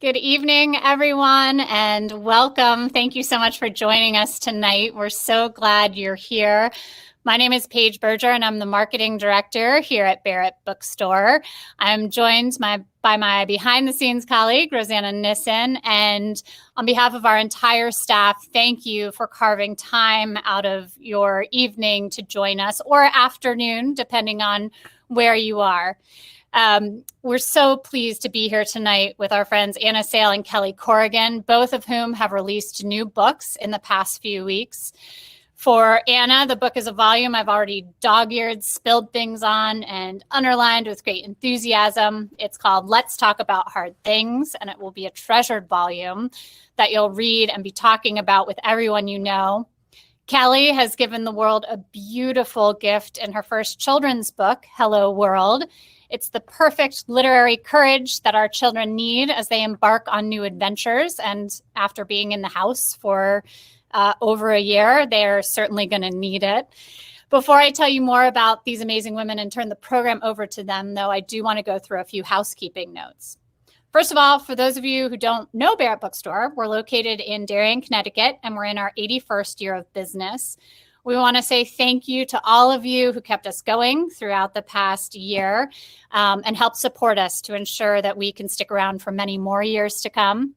Good evening, everyone, and welcome. Thank you so much for joining us tonight. We're so glad you're here. My name is Paige Berger, and I'm the marketing director here at Barrett Bookstore. I'm joined by my behind-the-scenes colleague, Rosanna Nissen, and on behalf of our entire staff, thank you for carving time out of your evening to join us, or afternoon, depending on where you are. We're so pleased to be here tonight with our friends Anna Sale and Kelly Corrigan, both of whom have released new books in the past few weeks. For Anna, the book is a volume I've already dog-eared, spilled things on, and underlined with great enthusiasm. It's called Let's Talk About Hard Things, and it will be a treasured volume that you'll read and be talking about with everyone you know. Kelly has given the world a beautiful gift in her first children's book, Hello World. It's the perfect literary courage that our children need as they embark on new adventures. And after being in the house for over a year, they're certainly going to need it. Before I tell you more about these amazing women and turn the program over to them, though, I do want to go through a few housekeeping notes. First of all, for those of you who don't know Barrett Bookstore, we're located in Darien, Connecticut, and we're in our 81st year of business. We want to say thank you to all of you who kept us going throughout the past year and helped support us to ensure that we can stick around for many more years to come.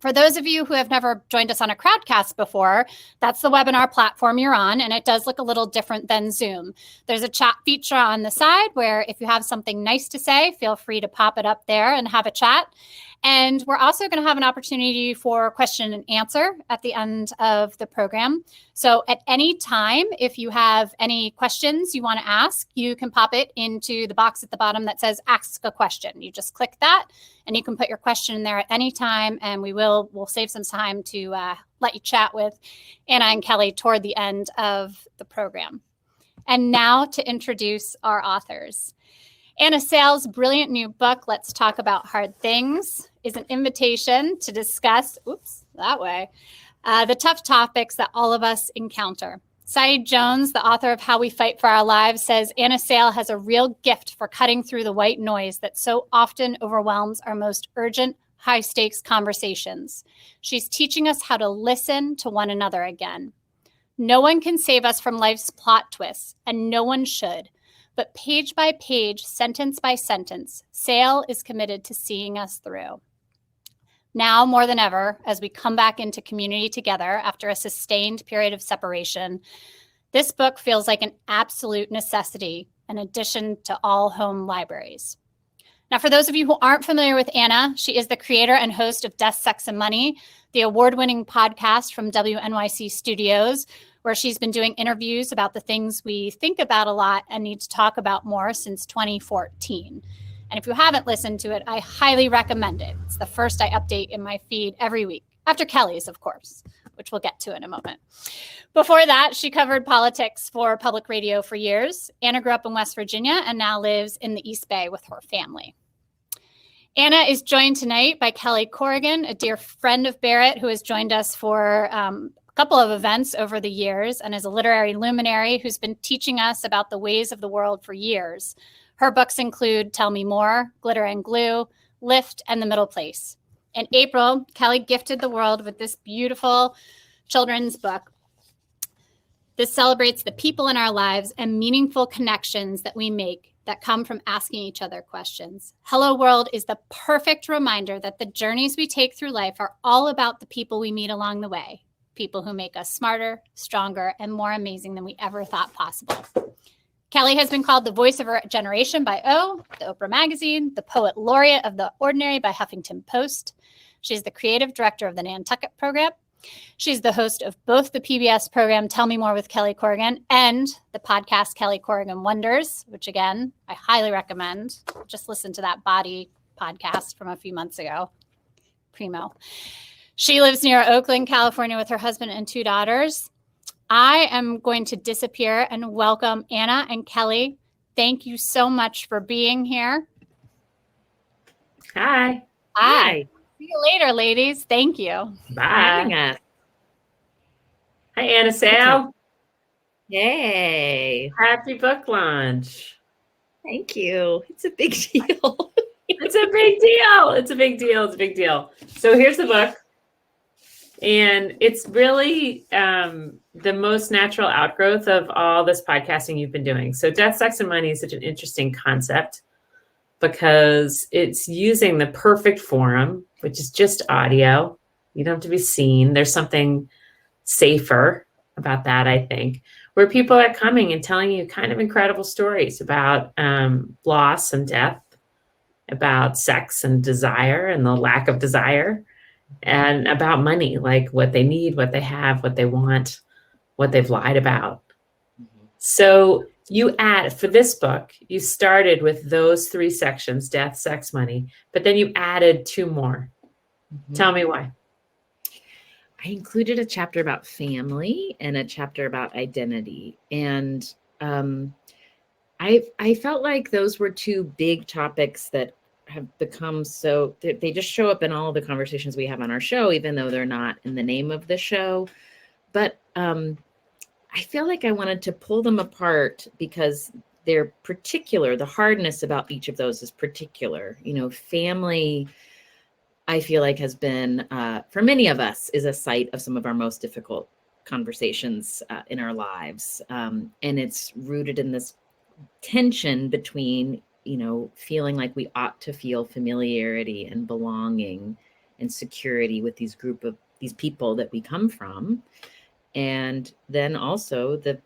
For those of you who have never joined us on a Crowdcast before, that's the webinar platform you're on, and it does look a little different than Zoom. There's a chat feature on the side where if you have something nice to say, feel free to pop it up there and have a chat. And we're also going to have an opportunity for question and answer at the end of the program. So at any time, if you have any questions you want to ask, you can pop it into the box at the bottom that says ask a question. You just click that and you can put your question in there at any time, and we'll save some time to let you chat with Anna and Kelly toward the end of the program. And now to introduce our authors. Anna Sale's brilliant new book, Let's Talk About Hard Things, is an invitation to discuss, the tough topics that all of us encounter. Saeed Jones, the author of How We Fight for Our Lives, says Anna Sale has a real gift for cutting through the white noise that so often overwhelms our most urgent, high-stakes conversations. She's teaching us how to listen to one another again. No one can save us from life's plot twists, and no one should. But page by page, sentence by sentence, Sale is committed to seeing us through. Now more than ever, as we come back into community together after a sustained period of separation, this book feels like an absolute necessity, an addition to all home libraries. Now, for those of you who aren't familiar with Anna, she is the creator and host of Death, Sex, and Money, the award-winning podcast from WNYC Studios, where she's been doing interviews about the things we think about a lot and need to talk about more since 2014. And if you haven't listened to it, I highly recommend it. It's the first I update in my feed every week, after Kelly's, of course, which we'll get to in a moment. Before that, she covered politics for public radio for years. Anna grew up in West Virginia and now lives in the East Bay with her family. Anna is joined tonight by Kelly Corrigan, a dear friend of Barrett who has joined us for a couple of events over the years and is a literary luminary who's been teaching us about the ways of the world for years. Her books include Tell Me More, Glitter and Glue, Lift, and The Middle Place. In April, Kelly gifted the world with this beautiful children's book. This celebrates the people in our lives and meaningful connections that we make that come from asking each other questions. Hello World is the perfect reminder that the journeys we take through life are all about the people we meet along the way, people who make us smarter, stronger, and more amazing than we ever thought possible. Kelly has been called the voice of her generation by O, the Oprah Magazine, the poet laureate of The Ordinary by Huffington Post. She's the creative director of the Nantucket program. She's the host of both the PBS program Tell Me More with Kelly Corrigan and the podcast Kelly Corrigan Wonders, which again, I highly recommend. Just listen to that Body podcast from a few months ago. Primo. She lives near Oakland, California with her husband and 2 daughters. I am going to disappear and welcome Anna and Kelly. Thank you so much for being here. Hi. Hi. See you later, ladies. Thank you. Bye. Hi, Anna Sale. Hey. Happy book launch. Thank you. It's a big deal. It's It's a big deal. It's a big deal. It's a big deal. So here's the book. And it's really the most natural outgrowth of all this podcasting you've been doing. So Death, Sex, and Money is such an interesting concept because it's using the perfect forum, which is just audio. You don't have to be seen. There's something safer about that, I think, where people are coming and telling you kind of incredible stories about loss and death, about sex and desire and the lack of desire, and about money, like what they need, what they have, what they want, what they've lied about. So you add, for this book, you started with those 3 sections, death, sex, money, but then you added 2 more. Tell me why. I included a chapter about family and a chapter about identity. And I felt like those were 2 big topics that have become so, they just show up in all of the conversations we have on our show, even though they're not in the name of the show. But I feel like I wanted to pull them apart because they're particular. The hardness about each of those is particular. You know, family, I feel like has been, for many of us, is a site of some of our most difficult conversations in our lives. And it's rooted in this tension between, you know, feeling like we ought to feel familiarity and belonging and security with these people that we come from. And then also the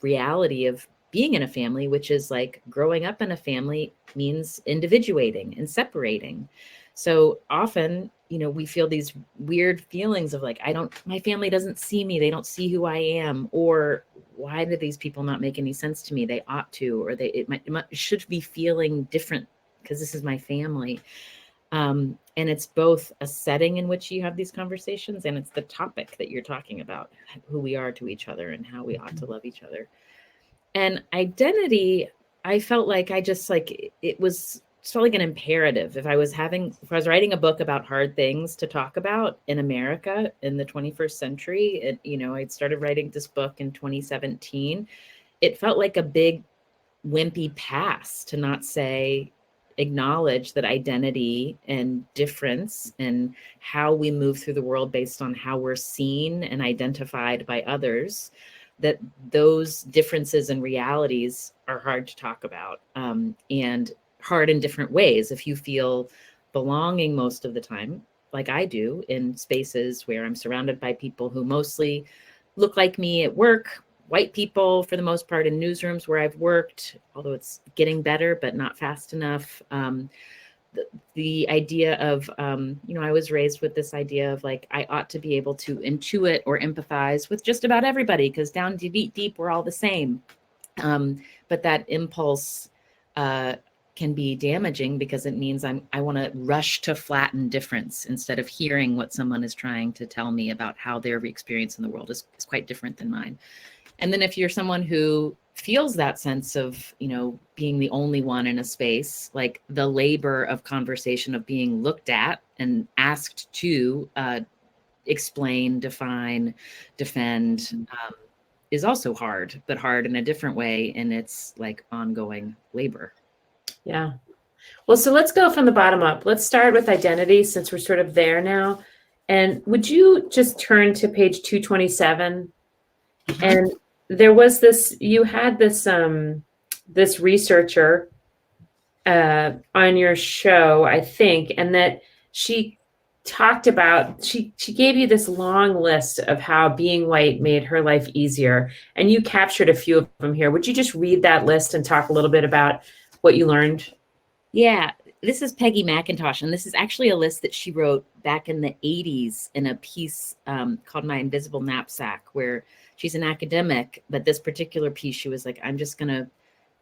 reality of being in a family, which is like growing up in a family means individuating and separating. So often, you know, we feel these weird feelings of like, my family doesn't see me. They don't see who I am. Or why do these people not make any sense to me? They ought to, or it should be feeling different because this is my family. And it's both a setting in which you have these conversations, and it's the topic that you're talking about, who we are to each other and how we ought to love each other. And identity, I felt like it felt like an imperative. If I was writing a book about hard things to talk about in America in the 21st century, I'd started writing this book in 2017. It felt like a big wimpy pass to not acknowledge that identity and difference and how we move through the world based on how we're seen and identified by others, that those differences and realities are hard to talk about, and hard in different ways. If you feel belonging most of the time, like I do, in spaces where I'm surrounded by people who mostly look like me at work, white people for the most part in newsrooms where I've worked, although it's getting better, but not fast enough. The idea of, I was raised with this idea of like, I ought to be able to intuit or empathize with just about everybody because down deep, we're all the same. But that impulse can be damaging because it means I want to rush to flatten difference instead of hearing what someone is trying to tell me about how their experience in the world is quite different than mine. And then if you're someone who feels that sense of, being the only one in a space, like the labor of conversation of being looked at and asked to explain, define, defend, is also hard, but hard in a different way. And it's like ongoing labor. Yeah. Well, so let's go from the bottom up. Let's start with identity since we're sort of there now. And would you just turn to page 227? And there was you had this researcher on your show, I think, and that she talked about, she gave you this long list of how being white made her life easier. And you captured a few of them here. Would you just read that list and talk a little bit about what you learned? Yeah, this is Peggy McIntosh, and this is actually a list that she wrote back in the 80s in a piece called My Invisible Knapsack, where she's an academic, but this particular piece, she was like, I'm just gonna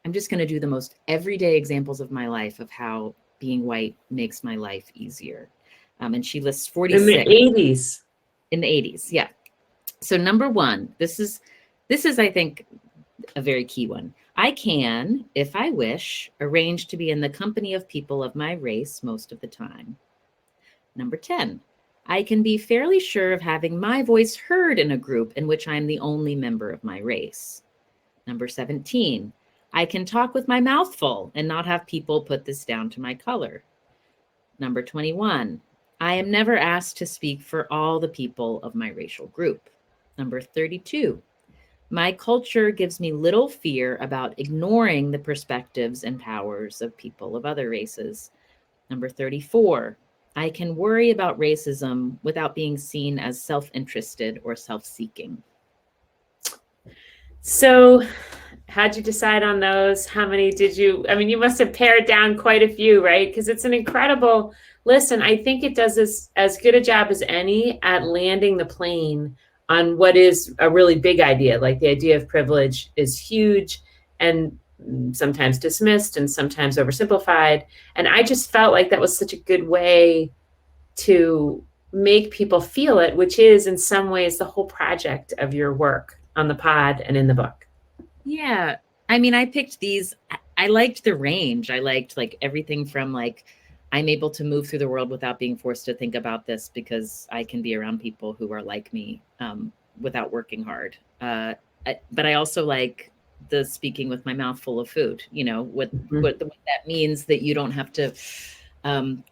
do the most everyday examples of my life of how being white makes my life easier. And she lists 46. In the 80s. In the 80s, yeah. So number 1, this is, I think, a very key one. I can, if I wish, arrange to be in the company of people of my race most of the time. Number 10, I can be fairly sure of having my voice heard in a group in which I'm the only member of my race. Number 17, I can talk with my mouth full and not have people put this down to my color. Number 21, I am never asked to speak for all the people of my racial group. Number 32, my culture gives me little fear about ignoring the perspectives and powers of people of other races. Number 34, I can worry about racism without being seen as self-interested or self-seeking. So how'd you decide on those? How many did you, I mean, you must have pared down quite a few, right? Because it's an incredible list. And I think it does as good a job as any at landing the plane on what is a really big idea. Like the idea of privilege is huge and sometimes dismissed and sometimes oversimplified. And I just felt like that was such a good way to make people feel it, which is in some ways the whole project of your work on the pod and in the book. Yeah. I mean, I picked these. I liked the range. I liked like everything from like, I'm able to move through the world without being forced to think about this because I can be around people who are like me without working hard. But I also like the speaking with my mouth full of food, what that means that you don't have to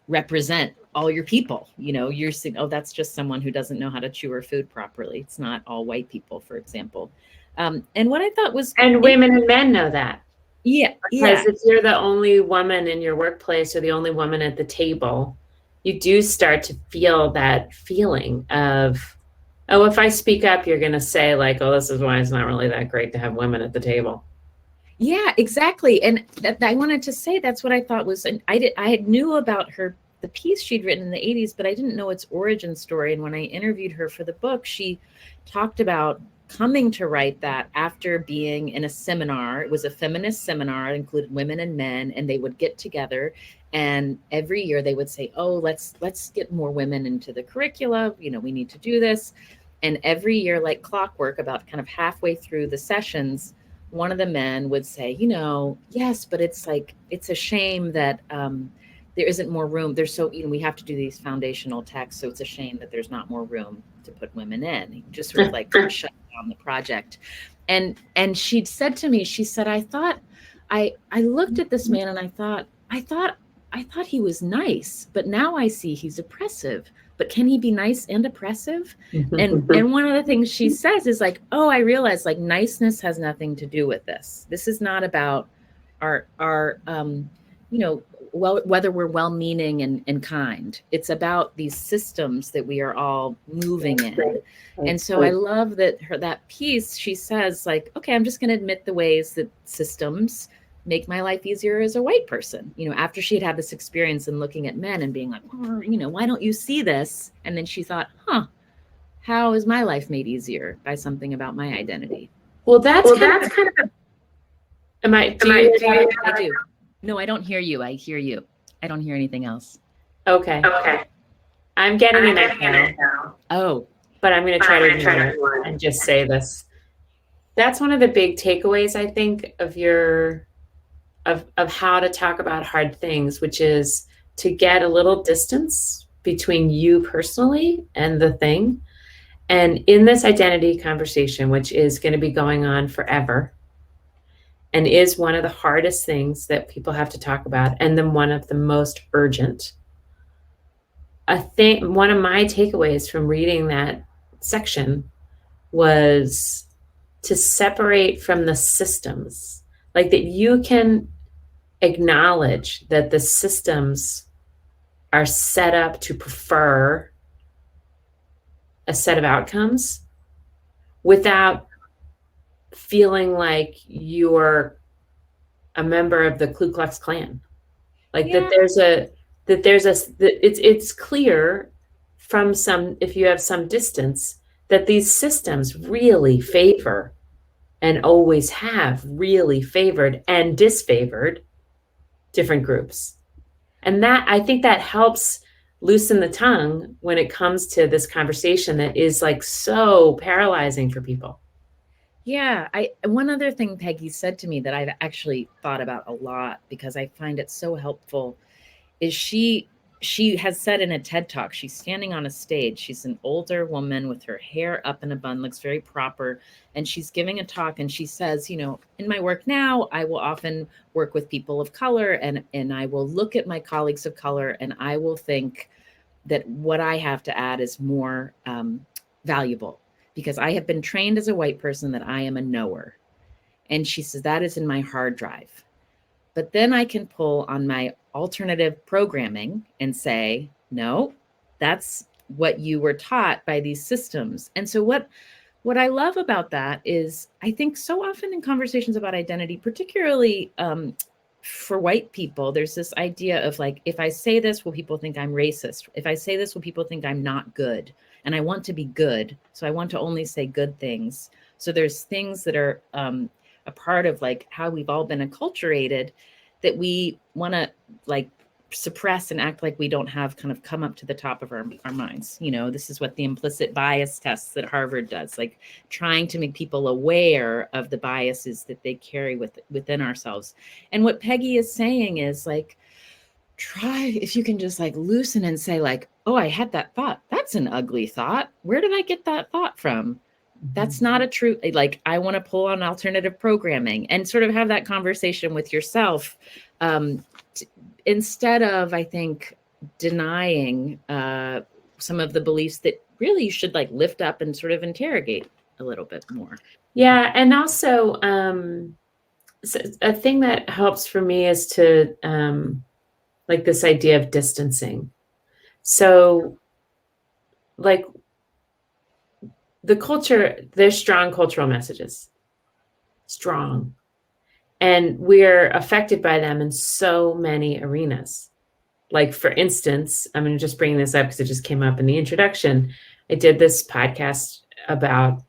represent all your people, you're saying, oh, that's just someone who doesn't know how to chew her food properly. It's not all white people, for example. And what I thought was, and women and men know that. Yeah. Because if you're the only woman in your workplace or the only woman at the table, you do start to feel that feeling of, oh, if I speak up, you're going to say like, oh, this is why it's not really that great to have women at the table. Yeah, exactly. And I wanted to say that's what I thought was, and I knew about her, the piece she'd written in the 80s, but I didn't know its origin story. And when I interviewed her for the book, she talked about coming to write that after being in a seminar. It was a feminist seminar. It included women and men, and they would get together. And every year they would say, oh, let's get more women into the curricula. We need to do this. And every year, like clockwork, about kind of halfway through the sessions, one of the men would say, yes, but it's a shame that there isn't more room. There's we have to do these foundational texts. So it's a shame that there's not more room to put women in. He just sort of like shut down the project. And she'd said to me, she said, I thought, I looked at this man and I thought he was nice, but now I see he's oppressive. But can he be nice and oppressive? And one of the things she says is like, oh, I realize like niceness has nothing to do with this. This is not about our whether we're well-meaning and kind. It's about these systems that we are all moving in. And so I love that that piece, she says like, okay, I'm just going to admit the ways that systems make my life easier as a white person, after she'd had this experience in looking at men and being like, why don't you see this? And then she thought, how is my life made easier by something about my identity? Well, that's kind of I do. No, I don't hear you. I hear you. I don't hear anything else. Okay. I'm getting it now. Oh. But I'm going to try to ignore it and just say this. That's one of the big takeaways, I think, of of how to talk about hard things, which is to get a little distance between you personally and the thing. And in this identity conversation, which is going to be going on forever and is one of the hardest things that people have to talk about, and then one of the most urgent, one of my takeaways from reading that section was to separate from the systems, like that you can acknowledge that the systems are set up to prefer a set of outcomes without feeling like you're a member of the Ku Klux Klan. Like it's clear from if you have some distance, that these systems really favor and always have really favored and disfavored different groups. And that, I think that helps loosen the tongue when it comes to this conversation that is like so paralyzing for people. Yeah. One other thing Peggy said to me that I've actually thought about a lot because I find it so helpful is she she has said in a TED Talk, she's standing on a stage. She's an older woman with her hair up in a bun, looks very proper. And she's giving a talk and she says, you know, in my work now, I will often work with people of color and I will look at my colleagues of color and I will think that what I have to add is more valuable because I have been trained as a white person that I am a knower. And she says, that is in my hard drive. But then I can pull on my alternative programming and say, no, that's what you were taught by these systems. And so what I love about that is I think so often in conversations about identity, particularly for white people, there's this idea of like, if I say this, will people think I'm racist? If I say this, will people think I'm not good? And I want to be good. So I want to only say good things. So there's things that are a part of like how we've all been acculturated that we want to like suppress and act like we don't have kind of come up to the top of our minds. You know, this is what the implicit bias tests that Harvard does, like trying to make people aware of the biases that they carry within ourselves. And what Peggy is saying is like, try if you can just like loosen and say like, oh, I had that thought. That's an ugly thought. Where did I get that thought from? That's not a true, like, I want to pull on alternative programming and sort of have that conversation with yourself instead of, I think, denying some of the beliefs that really you should like lift up and sort of interrogate a little bit more. Yeah. And also a thing that helps for me is to like this idea of distancing. So like, the culture, there's strong cultural messages, strong. And we're affected by them in so many arenas. Like, for instance, I'm going to just bring this up because it just came up in the introduction. I did this podcast about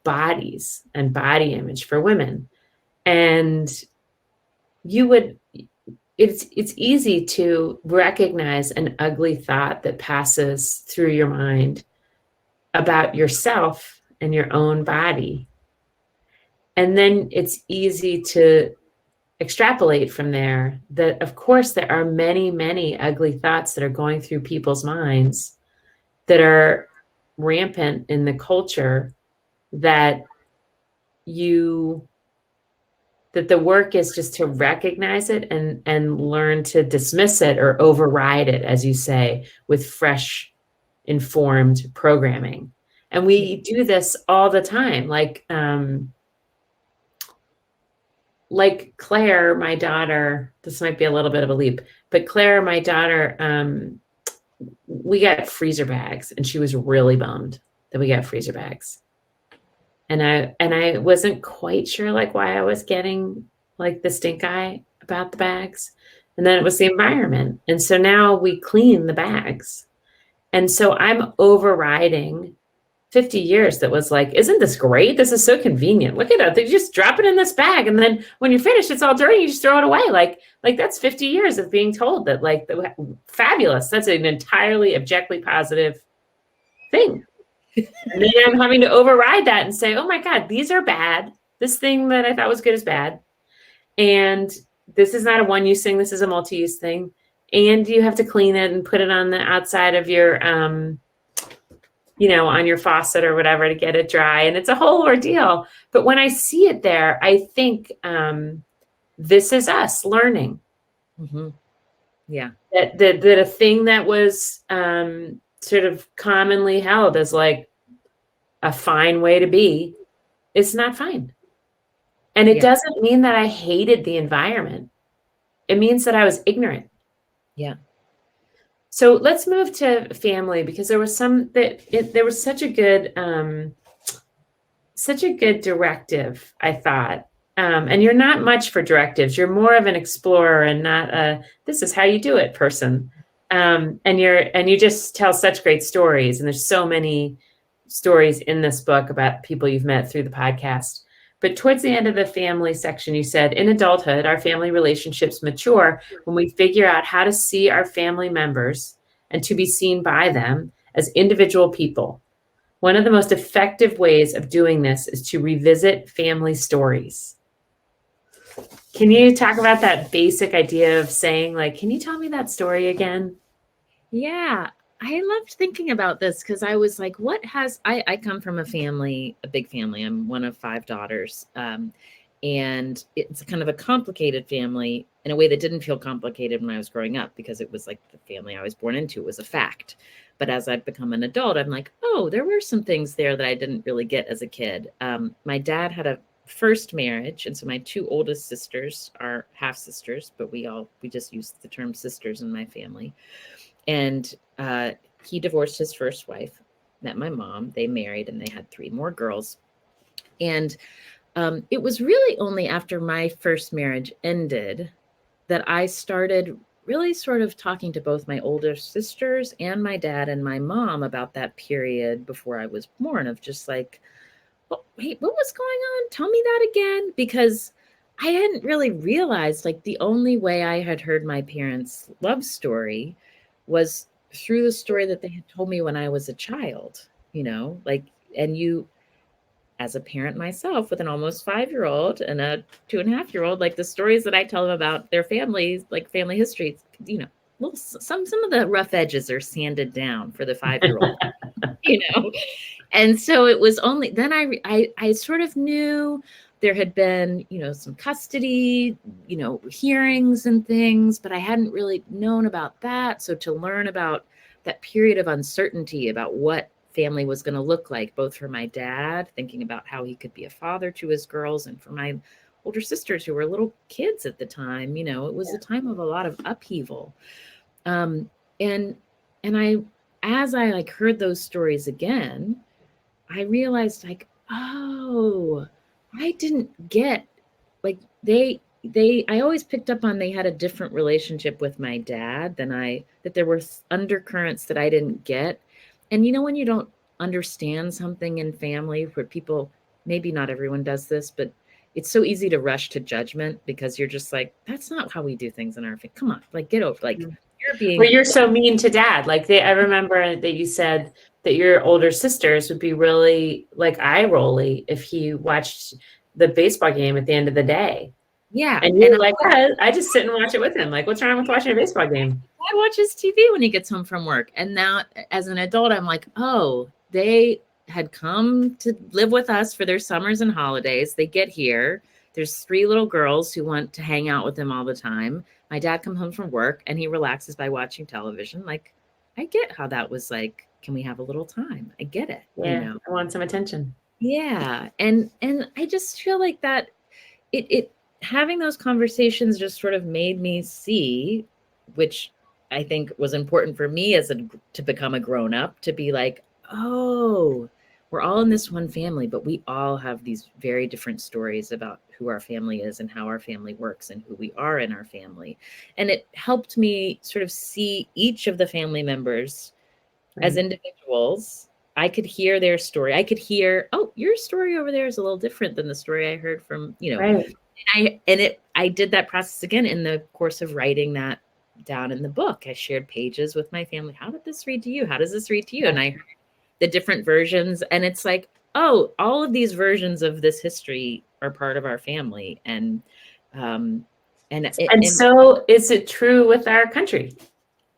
bodies and body image for women. And it's easy to recognize an ugly thought that passes through your mind about yourself and your own body. And then it's easy to extrapolate from there that, of course, there are many, many ugly thoughts that are going through people's minds that are rampant in the culture that the work is just to recognize it and learn to dismiss it or override it, as you say, with fresh informed programming. And we do this all the time. Like Claire, my daughter, this might be a little bit of a leap, but Claire, my daughter, we got freezer bags and she was really bummed that we got freezer bags. And I wasn't quite sure like why I was getting like the stink eye about the bags. And then it was the environment. And so now we clean the bags. And so I'm overriding 50 years that was like, isn't this great? This is so convenient. Look at it. They just drop it in this bag. And then when you're finished, it's all dirty. You just throw it away. Like that's 50 years of being told that like fabulous. That's an entirely objectively positive thing. And then I'm having to override that and say, oh my God, these are bad. This thing that I thought was good is bad. And this is not a one-use thing. This is a multi-use thing. And you have to clean it and put it on the outside of your, on your faucet or whatever to get it dry. And it's a whole ordeal. But when I see it there, I think this is us learning. Mm-hmm. Yeah. That a thing that was sort of commonly held as like a fine way to be is not fine. And it doesn't mean that I hated the environment. It means that I was ignorant. Yeah. So let's move to family because there was there was such a good directive, I thought. And you're not much for directives. You're more of an explorer and not a this is how you do it person. And you just tell such great stories. And there's so many stories in this book about people you've met through the podcast. But towards the end of the family section, you said, in adulthood, our family relationships mature when we figure out how to see our family members and to be seen by them as individual people. One of the most effective ways of doing this is to revisit family stories. Can you talk about that basic idea of saying, like, can you tell me that story again? Yeah, I loved thinking about this because I was like, I come from a big family. I'm one of 5 daughters. And it's kind of a complicated family in a way that didn't feel complicated when I was growing up because it was like the family I was born into was a fact. But as I've become an adult, I'm like, oh, there were some things there that I didn't really get as a kid. My dad had a first marriage, and so my 2 oldest sisters are half sisters, but we just use the term sisters in my family. And he divorced his first wife, met my mom, they married, and they had 3 more girls. And it was really only after my first marriage ended that I started really sort of talking to both my older sisters and my dad and my mom about that period before I was born, of just like, well, wait, what was going on? Tell me that again. Because I hadn't really realized, like, the only way I had heard my parents' love story was through the story that they had told me when I was a child, like, and you, as a parent myself with an almost 5-year-old and a 2.5-year-old, like the stories that I tell them about their families, like family histories, some of the rough edges are sanded down for the 5-year-old, And so it was only then I sort of knew there had been, some custody, hearings and things, but I hadn't really known about that. So to learn about that period of uncertainty about what family was going to look like, both for my dad, thinking about how he could be a father to his girls, and for my older sisters who were little kids at the time, it was a time of a lot of upheaval. And as I like heard those stories again, I realized, like, oh, I didn't get, like, I always picked up on they had a different relationship with my dad that there were undercurrents that I didn't get. And when you don't understand something in family, where people, maybe not everyone does this, but it's so easy to rush to judgment because you're just like, that's not how we do things in our family. Come on, like, get over, like, you're so mean to dad. Like, I remember that you said that your older sisters would be really like eye rolly if he watched the baseball game at the end of the day. Yeah. And you're like, I just sit and watch it with him. Like, what's wrong with watching a baseball game? Dad watches TV when he gets home from work. And now as an adult, I'm like, oh, they had come to live with us for their summers and holidays. They get here. There's 3 little girls who want to hang out with him all the time. My dad comes home from work and he relaxes by watching television. Like, I get how that was like, can we have a little time? I get it. Yeah, I want some attention. Yeah. And I just feel like that it having those conversations just sort of made me see, which I think was important for me to become a grown up, to be like, oh, we're all in this one family, but we all have these very different stories about who our family is and how our family works and who we are in our family. And it helped me sort of see each of the family members as individuals. I could hear their story. I could hear, oh, your story over there is a little different than the story I heard from, Right. I did that process again in the course of writing that down in the book. I shared pages with my family. How did this read to you? How does this read to you? And I heard the different versions, and it's like, oh, all of these versions of this history are part of our family. And so is it true with our country?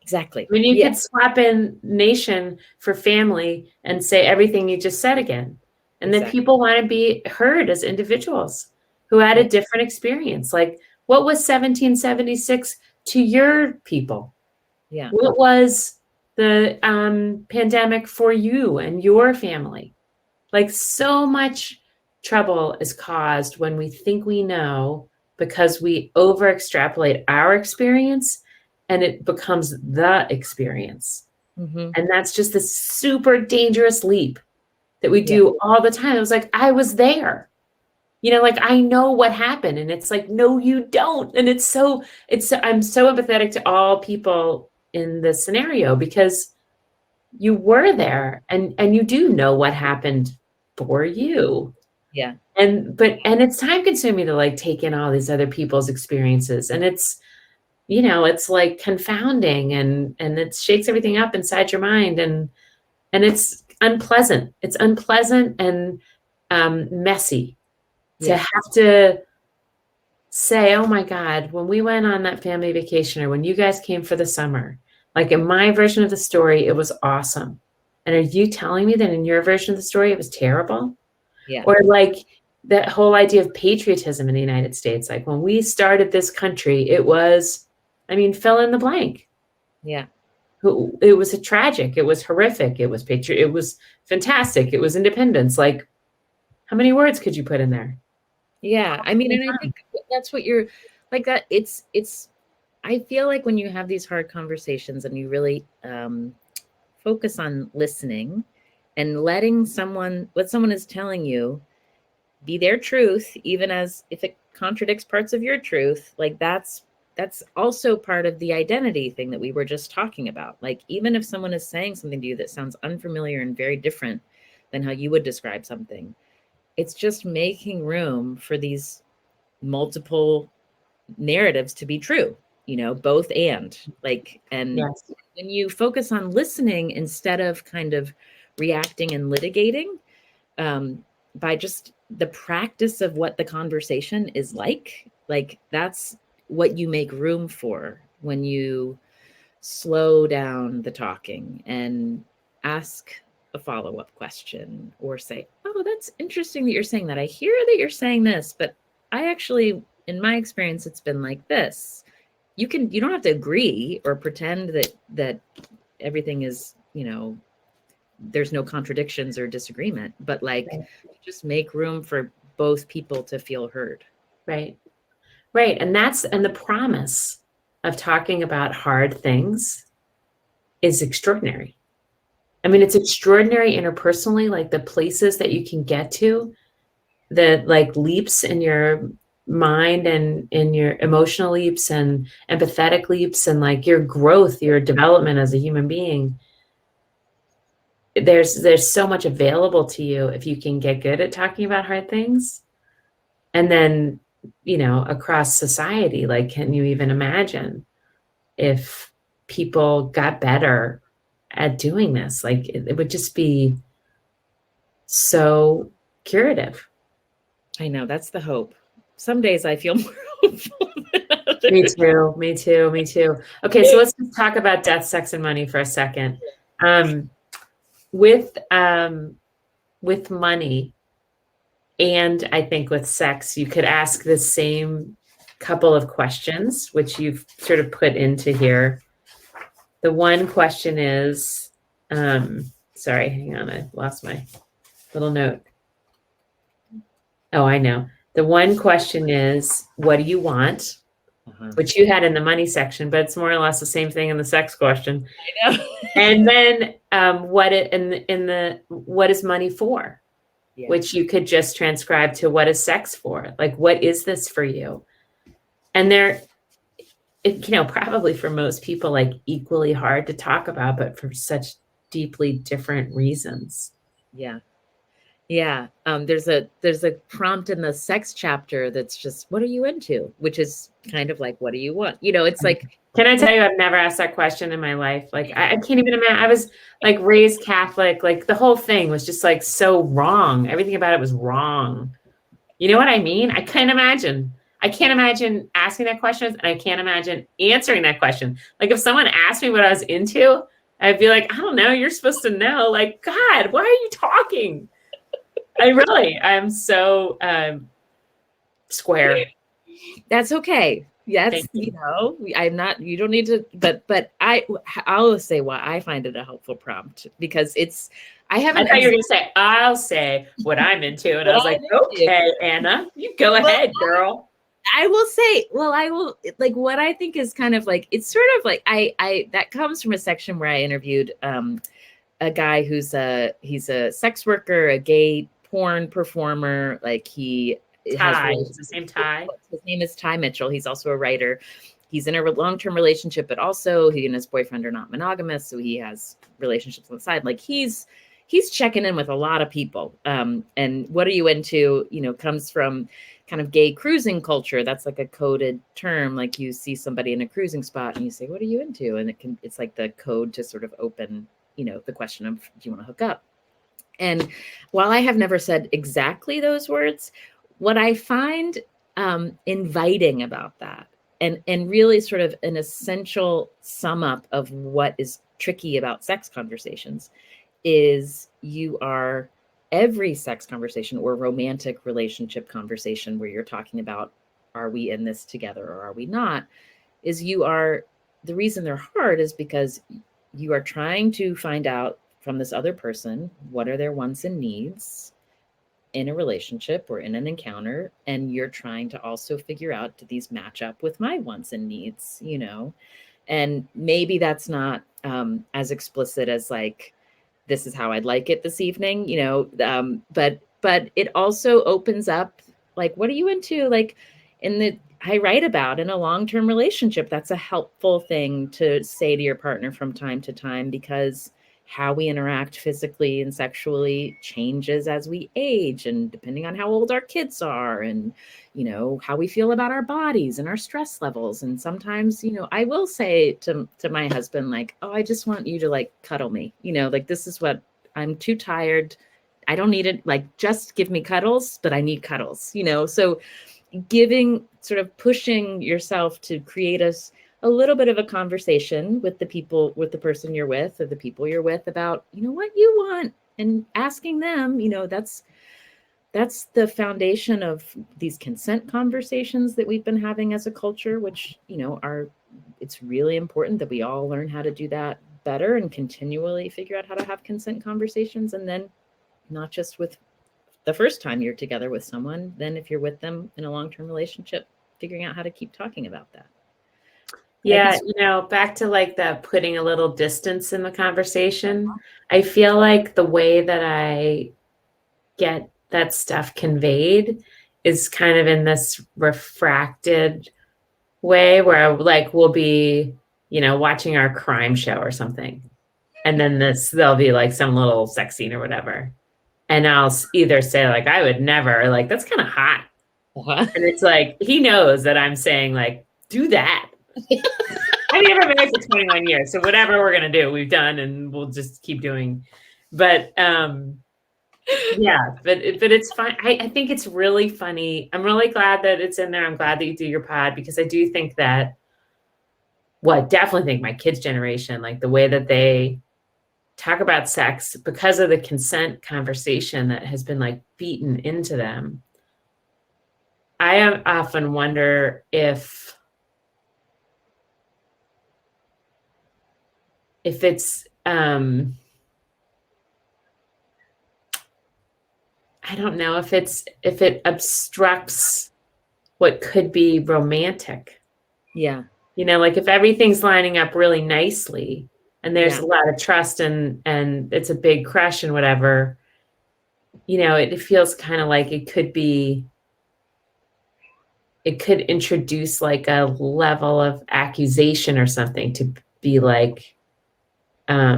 Exactly. When you could swap in nation for family and say everything you just said again. And then people want to be heard as individuals who had a different experience. Like, what was 1776 to your people? Yeah. What was the pandemic for you and your family? Like, so much trouble is caused when we think we know because we over extrapolate our experience and it becomes the experience. Mm-hmm. And that's just this super dangerous leap that we do all the time. It was like, I was there. Like, I know what happened. And it's like, no, you don't. And I'm so empathetic to all people in this scenario because you were there and you do know what happened for you. Yeah. And it's time consuming to like take in all these other people's experiences. And it's, it's like confounding and it shakes everything up inside your mind. And it's unpleasant. It's unpleasant and messy. To have to say, oh my God, when we went on that family vacation or when you guys came for the summer, Like in my version of the story, it was awesome. And are you telling me that in your version of the story, it was terrible? Yeah. Or like that whole idea of patriotism in the United States. Like when we started this country, it was, I mean, fill in the blank. Yeah. It was a tragic. It was horrific. It was it was fantastic. It was independence. Like, how many words could you put in there? Yeah. I mean, and I think that's what you're like that. I feel like when you have these hard conversations and you really focus on listening and letting what someone is telling you be their truth, even as if it contradicts parts of your truth, like that's also part of the identity thing that we were just talking about. Like, even if someone is saying something to you that sounds unfamiliar and very different than how you would describe something, it's just making room for these multiple narratives to be true, both and like, and Yes. when you focus on listening instead of kind of reacting and litigating, by just the practice of what the conversation is like that's what you make room for when you slow down the talking and ask a follow-up question or say, oh, that's interesting that you're saying that. I hear that you're saying this, but I actually, in my experience, it's been like this. You don't have to agree or pretend that everything is, there's no contradictions or disagreement, but like just make room for both people to feel heard. Right. Right. And the promise of talking about hard things is extraordinary. I mean, it's extraordinary interpersonally, like the places that you can get to, the like leaps in your mind and in your emotional leaps and empathetic leaps and like your growth, your development as a human being. There's so much available to you if you can get good at talking about hard things. And then, across society, like, can you even imagine if people got better at doing this? Like, it would just be so curative. I know, that's the hope. Some days I feel more hopeful than others. Me too. Okay, so let's just talk about death, sex, and money for a second. With money, and I think with sex, you could ask the same couple of questions, which you've sort of put into here. The one question is, sorry, hang on, I lost my little note. Oh, I know. The one question is, what do you want? Which you had in the money section, but it's more or less the same thing in the sex question. I know. And then what is money for? Yeah. Which you could just transcribe to what is sex for? Like, what is this for you? And probably for most people, like equally hard to talk about, but for such deeply different reasons. Yeah. Yeah. There's a prompt in the sex chapter that's just, what are you into? Which is kind of like, what do you want? It's like, can I tell you, I've never asked that question in my life. Like, I can't even imagine. I was like raised Catholic. Like the whole thing was just like so wrong. Everything about it was wrong. You know what I mean? I can't imagine asking that question, and I can't imagine answering that question. Like if someone asked me what I was into, I'd be like, I don't know. You're supposed to know. Like, God, why are you talking? I'm so square. That's okay. Yes, I'm not, you don't need to, but I'll say why I find it a helpful prompt, because I thought you were going to say, I'll say what I'm into. And I was like, okay, Anna, you go ahead, girl. I will say, like what I think is kind of like, it's sort of like, that comes from a section where I interviewed a guy he's a sex worker, a gay porn performer. Like it's the same Ty. His name is Ty Mitchell. He's also a writer. He's in a long-term relationship, but also he and his boyfriend are not monogamous. So he has relationships on the side. Like he's checking in with a lot of people. And what are you into, comes from kind of gay cruising culture. That's like a coded term. Like you see somebody in a cruising spot and you say, what are you into? And it's like the code to sort of open, the question of, do you want to hook up? And while I have never said exactly those words, what I find inviting about that and really sort of an essential sum up of what is tricky about sex conversations is every sex conversation or romantic relationship conversation where you're talking about, are we in this together or are we not, the reason they're hard is because you are trying to find out from this other person, what are their wants and needs in a relationship or in an encounter. And you're trying to also figure out, do these match up with my wants and needs, and maybe that's not as explicit as like, this is how I'd like it this evening, but it also opens up, like, what are you into? Like I write about in a long-term relationship, that's a helpful thing to say to your partner from time to time, because how we interact physically and sexually changes as we age, and depending on how old our kids are, and how we feel about our bodies and our stress levels. And sometimes I will say to my husband, like, oh, I just want you to like cuddle me, like, this is what I'm too tired, I don't need it, like, just give me cuddles, but I need cuddles, so sort of pushing yourself to create a little bit of a conversation with the person you're with, or the people you're with, about, what you want, and asking them, that's the foundation of these consent conversations that we've been having as a culture, which, it's really important that we all learn how to do that better and continually figure out how to have consent conversations. And then not just with the first time you're together with someone, then if you're with them in a long-term relationship, figuring out how to keep talking about that. Yeah, back to like the putting a little distance in the conversation. I feel like the way that I get that stuff conveyed is kind of in this refracted way where we'll be, watching our crime show or something. And then there'll be like some little sex scene or whatever. And I'll either say like, I would never, like, that's kind of hot. Uh-huh. And it's like, he knows that I'm saying like, do that. I mean, I've been married for 21 years. So whatever we're going to do, we've done, and we'll just keep doing. But yeah, but it's fun. I think it's really funny. I'm really glad that it's in there. I'm glad that you do your pod, because I do think that, I definitely think my kids' generation, like the way that they talk about sex, because of the consent conversation that has been like beaten into them. I often wonder if it's, I don't know if it obstructs what could be romantic. Yeah. Like if everything's lining up really nicely and there's a lot of trust and it's a big crush and whatever, it feels kind of like it could introduce like a level of accusation or something, to be like, I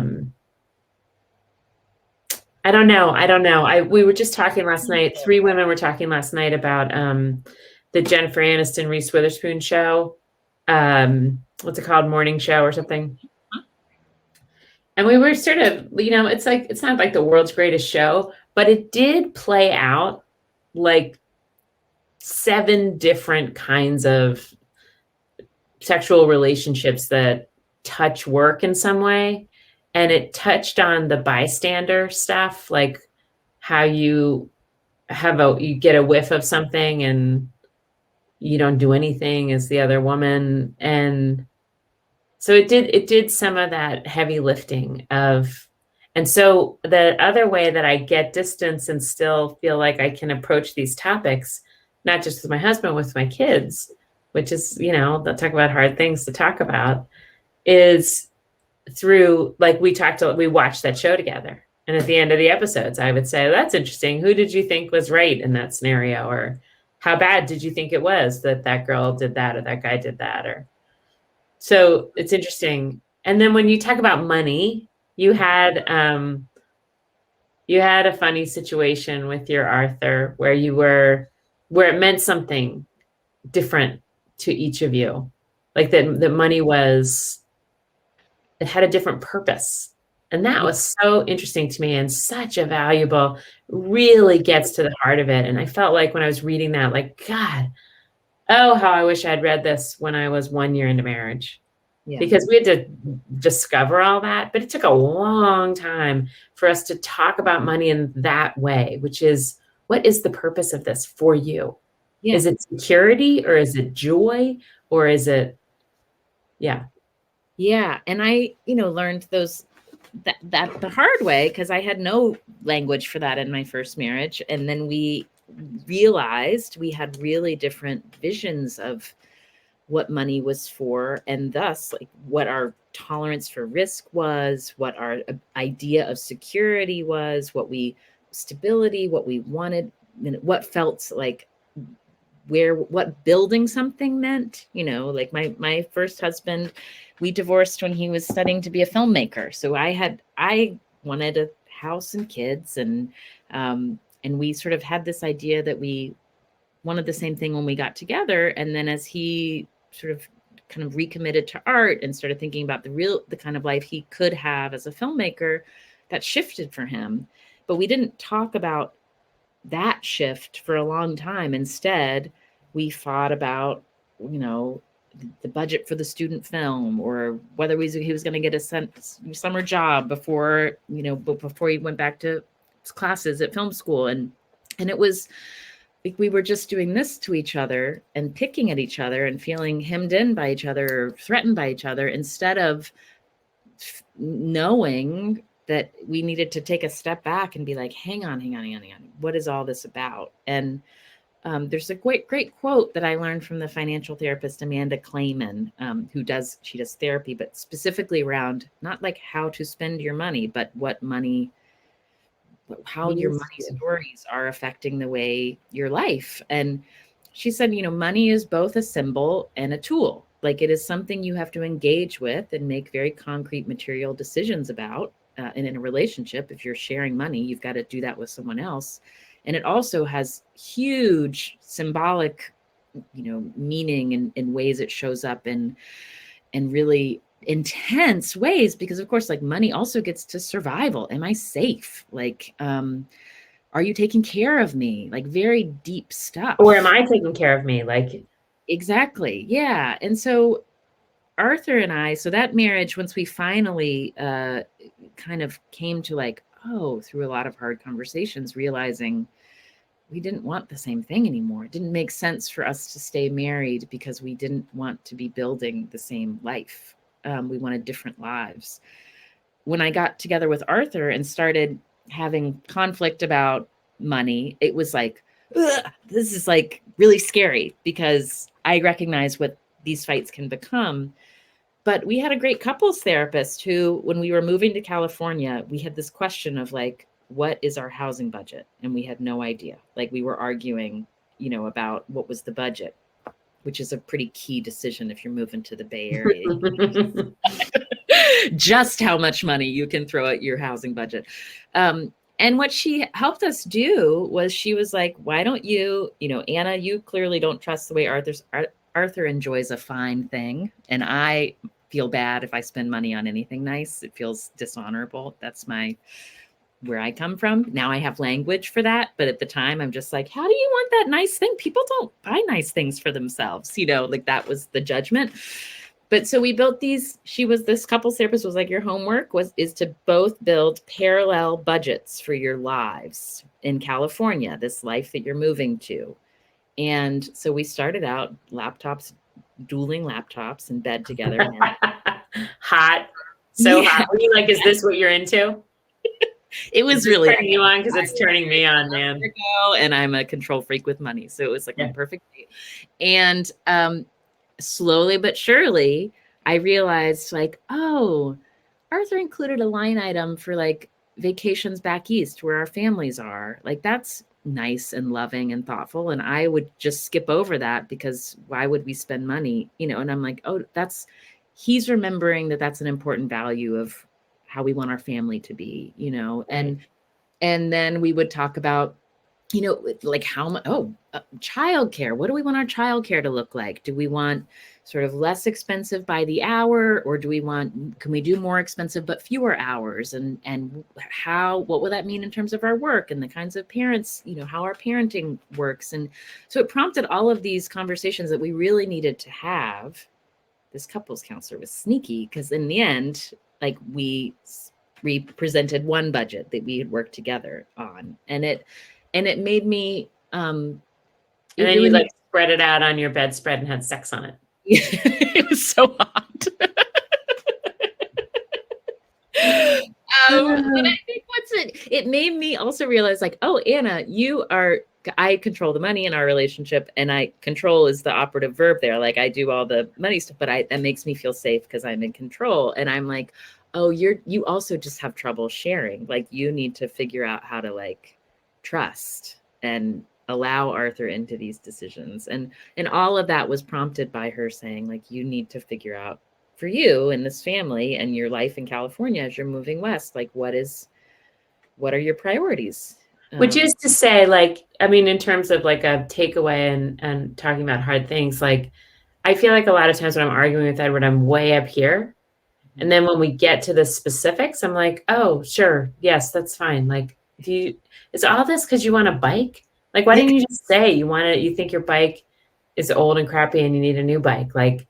don't know. We were just talking last night. 3 women were talking last night about the Jennifer Aniston, Reese Witherspoon show. What's it called? Morning Show or something. And we were sort of, it's not like the world's greatest show, but it did play out like 7 different kinds of sexual relationships that touch work in some way. And it touched on the bystander stuff, like how you get a whiff of something and you don't do anything as the other woman. And so it did some of that heavy lifting of, and so the other way that I get distance and still feel like I can approach these topics, not just with my husband, with my kids, which is, they'll talk about hard things to talk about, is through, like, we watched that show together. And at the end of the episodes, I would say, that's interesting. Who did you think was right in that scenario? Or how bad did you think it was that girl did that or that guy did that? Or so it's interesting. And then when you talk about money, you had a funny situation with your Arthur where it meant something different to each of you. Like the money it had a different purpose. And that was so interesting to me, and such a valuable, really gets to the heart of it. And I felt like when I was reading that, like, God, Oh, how I wish I'd read this when I was 1 year into marriage. Yeah. Because we had to discover all that, but it took a long time for us to talk about money in that way, which is, what is the purpose of this for you? Yeah. Is it security, or is it joy, or is it, yeah. Yeah. And I, learned that the hard way, because I had no language for that in my first marriage. And then we realized we had really different visions of what money was for, and thus like what our tolerance for risk was, what our idea of security was, stability, what we wanted, what felt like what building something meant. Like my first husband, we divorced when he was studying to be a filmmaker. So I wanted a house and kids, and we sort of had this idea that we wanted the same thing when we got together. And then as he sort of kind of recommitted to art and started thinking about the kind of life he could have as a filmmaker, that shifted for him. But we didn't talk about that shift for a long time. Instead, we fought about, the budget for the student film, or whether he was going to get a summer job before he went back to classes at film school. And it was like we were just doing this to each other and picking at each other and feeling hemmed in by each other or threatened by each other, instead of knowing that we needed to take a step back and be like, hang on. What is all this about? And there's a great quote that I learned from the financial therapist, Amanda Clayman, she does therapy, but specifically around not like how to spend your money, but how your money stories are affecting the way your life. And she said, money is both a symbol and a tool. Like, it is something you have to engage with and make very concrete material decisions about. And in a relationship, if you're sharing money, you've got to do that with someone else. And it also has huge symbolic, meaning in ways it shows up in really intense ways, because of course, like, money also gets to survival. Am I safe? Like, are you taking care of me? Like, very deep stuff. Or am I taking care of me? Like, exactly. Yeah. And so Arthur and I, so that marriage, once we finally kind of came to like, through a lot of hard conversations, realizing we didn't want the same thing anymore. It didn't make sense for us to stay married because we didn't want to be building the same life. We wanted different lives. When I got together with Arthur and started having conflict about money, it was like, this is like really scary, because I recognize what these fights can become. But we had a great couples therapist who, when we were moving to California, we had this question of like, what is our housing budget? And we had no idea. Like, we were arguing, about what was the budget, which is a pretty key decision if you're moving to the Bay Area. Just how much money you can throw at your housing budget. And what she helped us do was, she was like, why don't you, Anna, you clearly don't trust the way Arthur enjoys a fine thing. And I feel bad if I spend money on anything nice. It feels dishonorable. That's where I come from. Now I have language for that. But at the time, I'm just like, how do you want that nice thing? People don't buy nice things for themselves. Like, that was the judgment. But so we built this couples therapist was like, your homework is to both build parallel budgets for your lives in California, this life that you're moving to. And so we started out dueling laptops in bed together. Hot. So hot. Were you like, is this what you're into? It was really turning you on, because it's turning me on, man. And I'm a control freak with money. So it was like my perfect date. And slowly but surely, I realized like, Arthur included a line item for like vacations back east where our families are. Like, that's nice and loving and thoughtful. And I would just skip over that, because why would we spend money? And I'm like, he's remembering that that's an important value of how we want our family to be, and then we would talk about like how much, childcare. What do we want our childcare to look like? Do we want sort of less expensive by the hour, or can we do more expensive but fewer hours? And what will that mean in terms of our work and the kinds of parents, how our parenting works? And so it prompted all of these conversations that we really needed to have. This couples counselor was sneaky, because in the end, like we presented one budget that we had worked together on, and it made me and then you like spread it out on your bedspread and had sex on it. It was so hot. But I think it made me also realize, like, oh, Anna, I control the money in our relationship, and control is the operative verb there. Like, I do all the money stuff, but that makes me feel safe because I'm in control. And I'm like, oh, you also just have trouble sharing. Like, you need to figure out how to like trust and allow Arthur into these decisions. And all of that was prompted by her saying, like, you need to figure out for you and this family and your life in California as you're moving west, like, what are your priorities? Which is to say, like, I mean, in terms of like a takeaway and talking about hard things, like, I feel like a lot of times when I'm arguing with Edward, I'm way up here. And then when we get to the specifics, I'm like, oh, sure. Yes, that's fine. Like, is all this because you want a bike? Like, why didn't you just say you think your bike is old and crappy and you need a new bike? Like,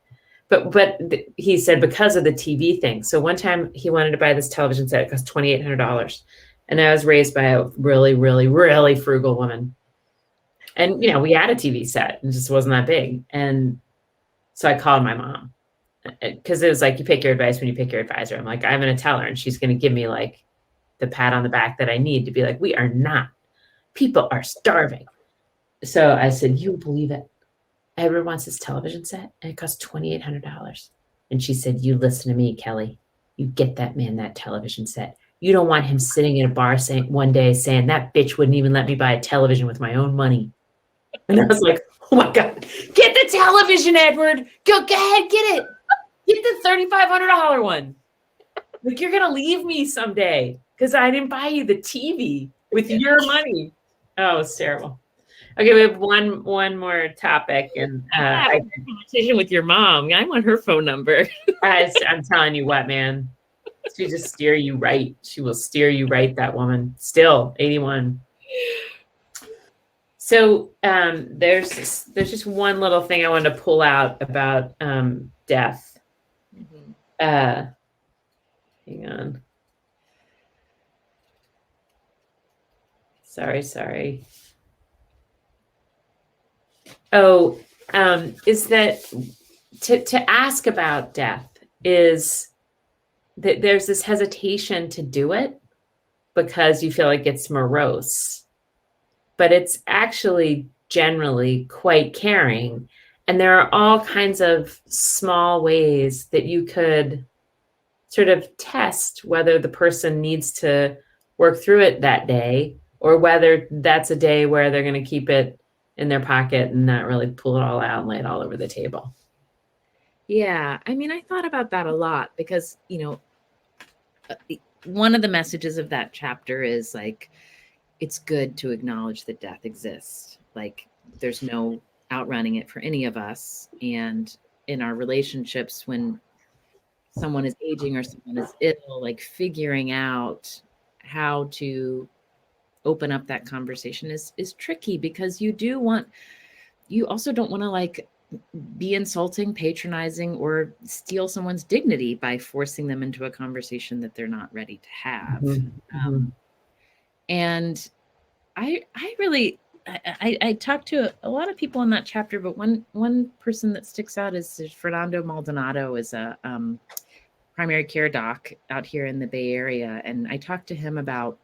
but he said because of the TV thing. So one time he wanted to buy this television set. It cost $2,800. And I was raised by a really, really, really frugal woman. And, we had a TV set and it just wasn't that big. And so I called my mom, because it was like, you pick your advice when you pick your advisor. I'm like, I'm going to tell her, and she's going to give me like the pat on the back that I need to be like, people are starving. So I said, you believe it? Edward wants his television set and it costs $2,800. And she said, you listen to me, Kelly. You get that man that television set. You don't want him sitting in a bar one day saying, that bitch wouldn't even let me buy a television with my own money. And I was like, oh my God, get the television, Edward. Go ahead, get it. Get the $3,500 one. Like, you're going to leave me someday because I didn't buy you the TV with your money. Oh, it's terrible. Okay, we have one more topic, and conversation with your mom. I want her phone number. I'm telling you what, man. She just steer you right. She will steer you right, that woman. Still 81. So there's just one little thing I wanted to pull out about death. Mm-hmm. Hang on. Sorry. Oh, is that to ask about death is that there's this hesitation to do it because you feel like it's morose, but it's actually generally quite caring. And there are all kinds of small ways that you could sort of test whether the person needs to work through it that day, or whether that's a day where they're going to keep it in their pocket and not really pull it all out and lay it all over the table. Yeah. I mean, I thought about that a lot because, one of the messages of that chapter is like, it's good to acknowledge that death exists. Like, there's no outrunning it for any of us. And in our relationships, when someone is aging or someone is ill, like figuring out how to open up that conversation is tricky, because you also don't want to like be insulting, patronizing, or steal someone's dignity by forcing them into a conversation that they're not ready to have. Mm-hmm. And I really talked to a lot of people in that chapter, but one person that sticks out is Fernando Maldonado, is a primary care doc out here in the Bay Area. And I talked to him about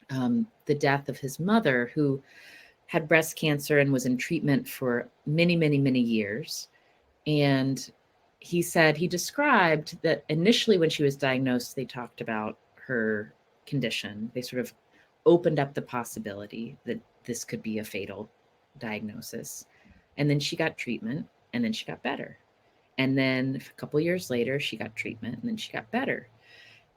the death of his mother, who had breast cancer and was in treatment for many, many, many years. And he said, he described that initially when she was diagnosed, they talked about her condition. They sort of opened up the possibility that this could be a fatal diagnosis. And then she got treatment, and then she got better. And then a couple of years later, she got treatment, and then she got better.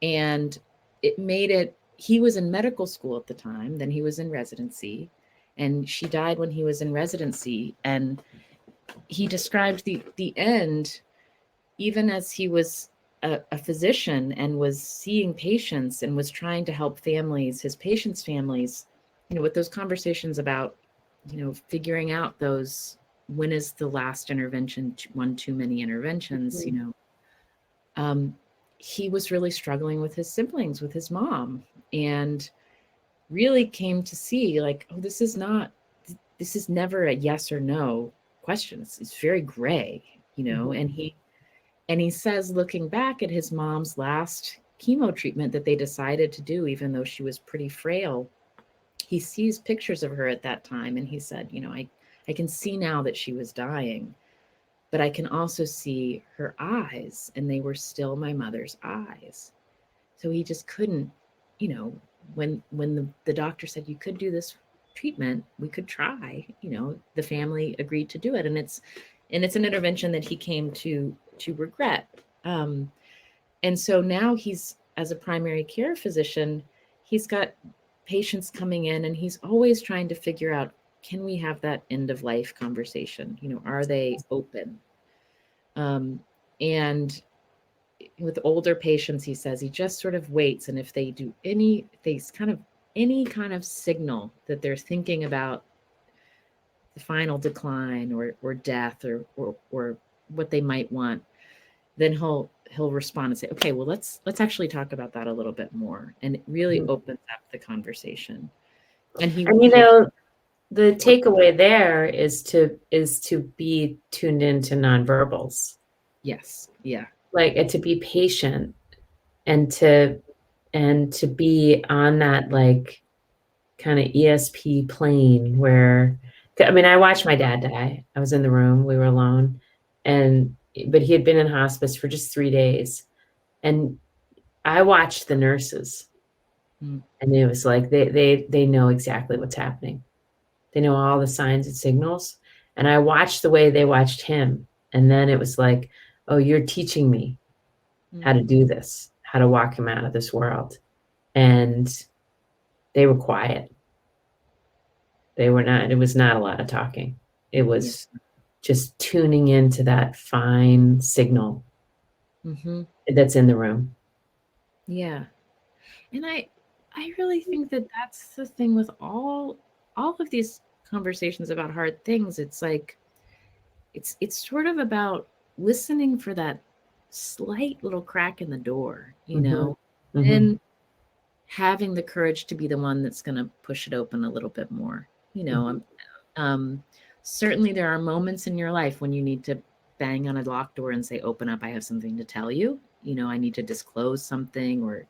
And it made it, he was in medical school at the time, then he was in residency. and she died when he was in residency. And he described the end, even as he was a physician and was seeing patients and was trying to help families, his patients' families, with those conversations about, figuring out those, when is the last intervention, one too many interventions, he was really struggling with his siblings, with his mom, and really came to see like, oh, this is never a yes or no question. It's very gray, and he says, looking back at his mom's last chemo treatment that they decided to do, even though she was pretty frail, he sees pictures of her at that time. And he said, I can see now that she was dying, but I can also see her eyes, and they were still my mother's eyes. So he just couldn't, when the doctor said, you could do this treatment, we could try, the family agreed to do it. And it's an intervention that he came to regret. And so now he's, as a primary care physician, he's got patients coming in, and he's always trying to figure out, can we have that end of life conversation? Are they open? And with older patients, he says he just sort of waits. And if they do any kind of signal that they're thinking about the final decline or death or what they might want, then he'll respond and say, okay, well, let's actually talk about that a little bit more. And it really opens up the conversation. And the takeaway there is to be tuned into nonverbals. Yes. Yeah. Like to be patient and to be on that like kind of ESP plane where, I watched my dad die. I was in the room, we were alone, but he had been in hospice for just 3 days. And I watched the nurses, and it was like, they know exactly what's happening. They know all the signs and signals. And I watched the way they watched him. And then it was like, oh, you're teaching me how to do this, how to walk him out of this world. And they were quiet. It was not a lot of talking. It was just tuning into that fine signal that's in the room. Yeah. And I really think that that's the thing with all of these conversations about hard things. It's like, it's sort of about listening for that slight little crack in the door, and having the courage to be the one that's going to push it open a little bit more. Certainly there are moments in your life when you need to bang on a locked door and say, open up, I have something to tell you. I need to disclose something, or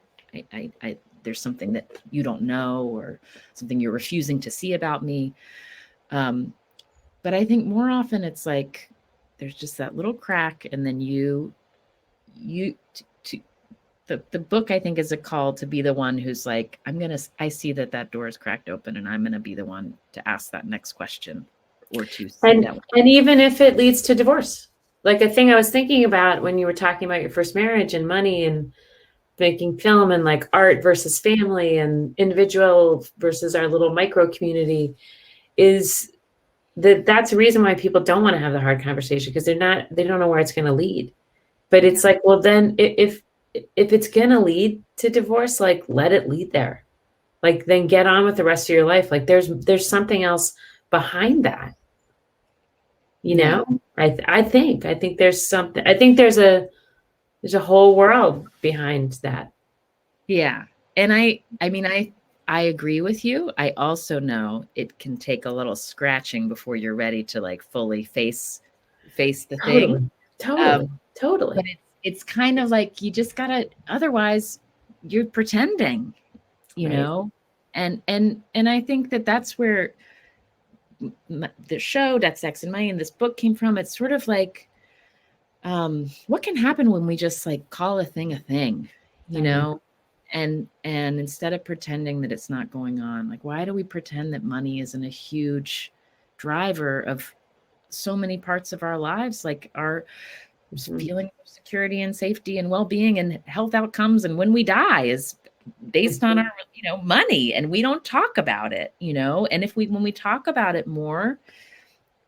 I there's something that you don't know, or something you're refusing to see about me. But I think more often it's like, there's just that little crack. And then the book, I think, is a call to be the one who's like, I see that door is cracked open, and I'm going to be the one to ask that next question or to see that one. And even if it leads to divorce, like a thing I was thinking about when you were talking about your first marriage and money and making film and like art versus family and individual versus our little micro community, is that's the reason why people don't want to have the hard conversation, because they don't know where it's going to lead. But it's like, well, then if it's going to lead to divorce, like let it lead there. Like then get on with the rest of your life. Like there's something else behind that. I think there's something. I think there's a whole world behind that. Yeah. And I agree with you. I also know it can take a little scratching before you're ready to like fully face the thing. Totally. But it's kind of like, you just gotta, otherwise you're pretending, know? And I think that's where the show, Death, Sex, and Money, and this book came from. It's sort of like, what can happen when we just like call a thing, know? And instead of pretending that it's not going on, like, why do we pretend that money isn't a huge driver of so many parts of our lives, like our feeling of security and safety and well-being and health outcomes, and when we die is based on our, money, and we don't talk about it, and when we talk about it more,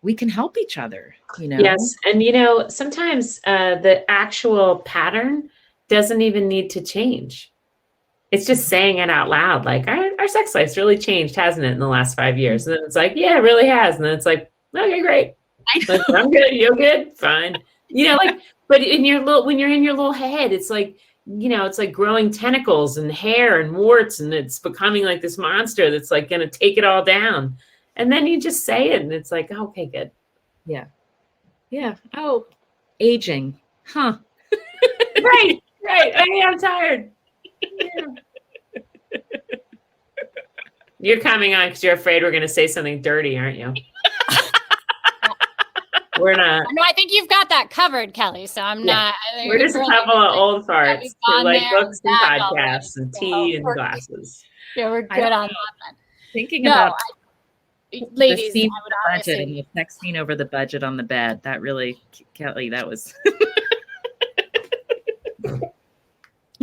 we can help each other, Yes. And, sometimes the actual pattern doesn't even need to change. It's just saying it out loud. Like our sex life's really changed, hasn't it, in the last 5 years? And then it's like, yeah, it really has. And then it's like, okay, great. Like, I'm good. You're good. Fine. But when you're in your little head, it's like, it's like growing tentacles and hair and warts, and it's becoming like this monster that's like going to take it all down. And then you just say it and it's like, oh, okay, good. Yeah. Yeah. Oh, aging. Huh. Right. I'm tired. Yeah. You're coming on because you're afraid we're going to say something dirty, aren't you? We're not. No, I think you've got that covered, Kelly. So I'm not. We're just a couple of old farts who like books and podcasts and tea and glasses. Yeah, we're good on that. Thinking about ladies, the scene I would budget and the sex scene over the budget on the bed. That really, Kelly, that was.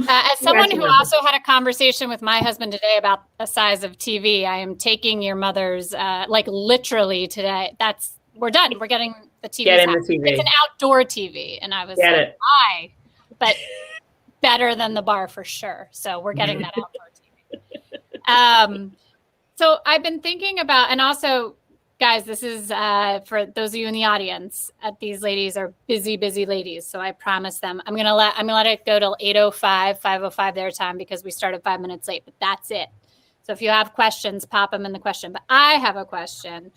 As someone who also had a conversation with my husband today about the size of TV, I am taking your mother's, like literally today. We're done. We're getting the TV. Get in the TV. It's an outdoor TV. And I was why? But better than the bar for sure. So we're getting that outdoor TV. So I've been thinking about, and also, guys, this is for those of you in the audience. These ladies are busy ladies. So I promise them I'm gonna let it go till 8:05, 5:05 their time because we started 5 minutes late. But that's it. So if you have questions, pop them in the question. But I have a question,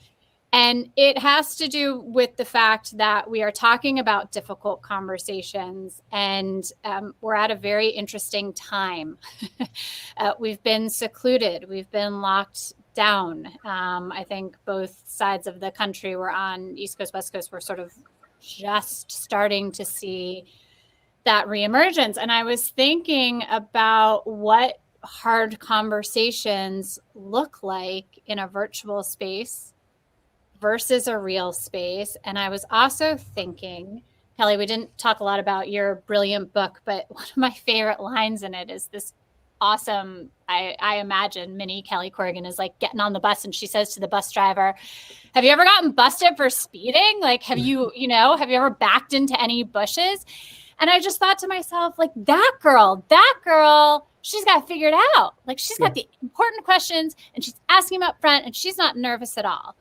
and it has to do with the fact that we are talking about difficult conversations, and we're at a very interesting time. We've been secluded. We've been locked down. I think both sides of the country were on East Coast, West Coast. We're sort of just starting to see that reemergence. And I was thinking about what hard conversations look like in a virtual space versus a real space. And I was also thinking, Kelly, we didn't talk a lot about your brilliant book, but one of my favorite lines in it is this awesome, I imagine mini Kelly Corrigan is like getting on the bus and she says to the bus driver, have you ever gotten busted for speeding? Like, have you ever backed into any bushes? And I just thought to myself, like, that girl, she's got it figured out. Like, she's got the important questions and she's asking them up front and she's not nervous at all.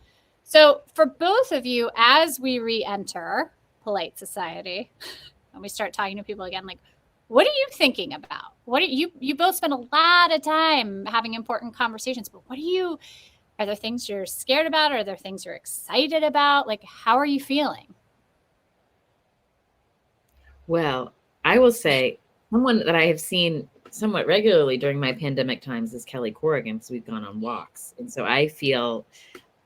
So for both of you, as we re-enter polite society and we start talking to people again, like, what are you thinking about? You both spend a lot of time having important conversations, but are there things you're scared about? Are there things you're excited about? Like, how are you feeling? Well, I will say someone that I have seen somewhat regularly during my pandemic times is Kelly Corrigan, because we've gone on walks. And so I feel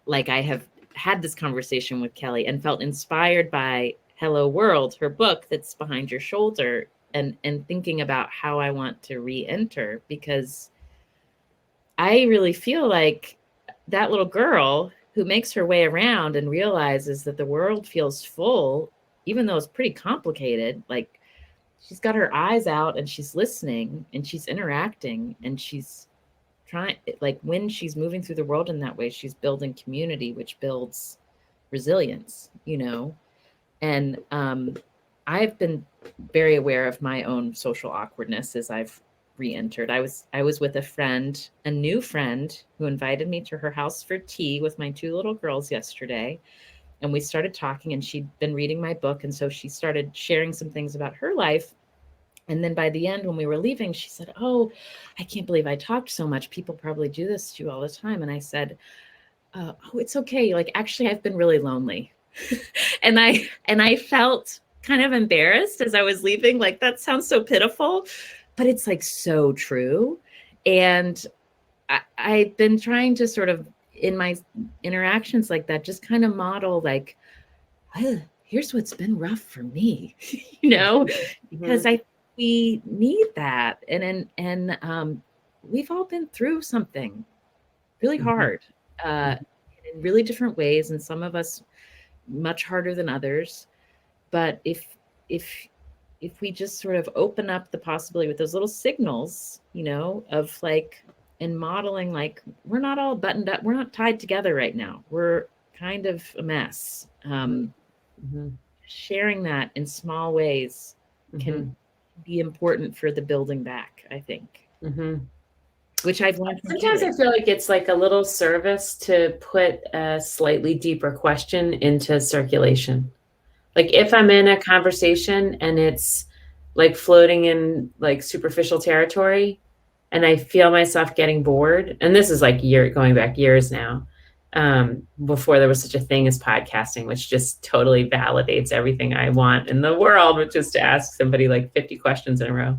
like I have had this conversation with Kelly and felt inspired by Hello World, her book that's behind your shoulder, and thinking about how I want to re-enter, because I really feel like that little girl who makes her way around and realizes that the world feels full, even though it's pretty complicated. Like, she's got her eyes out and she's listening and she's interacting and she's trying, like, when she's moving through the world in that way, she's building community, which builds resilience, and I've been very aware of my own social awkwardness as I've re-entered. I was with a new friend who invited me to her house for tea with my two little girls yesterday. And we started talking, and she'd been reading my book. And so she started sharing some things about her life. And then by the end, when we were leaving, she said, "Oh, I can't believe I talked so much. People probably do this to you all the time." And I said, "Oh, it's okay. Like, actually, I've been really lonely." and I felt kind of embarrassed as I was leaving. Like, that sounds so pitiful, but it's like so true. And I've been trying to sort of, in my interactions like that, just kind of model like, here's what's been rough for me, because we need that. And we've all been through something really hard in really different ways. And some of us much harder than others. But if if we just sort of open up the possibility with those little signals, of like, and modeling, like, we're not all buttoned up, we're not tied together right now, we're kind of a mess. Sharing that in small ways can be important for the building back, I think. Which I've learned. Sometimes I feel like it's like a little service to put a slightly deeper question into circulation. Like if I'm in a conversation and it's like floating in like superficial territory and I feel myself getting bored, and this is like going back years now, before there was such a thing as podcasting, which just totally validates everything I want in the world, which is to ask somebody like 50 questions in a row.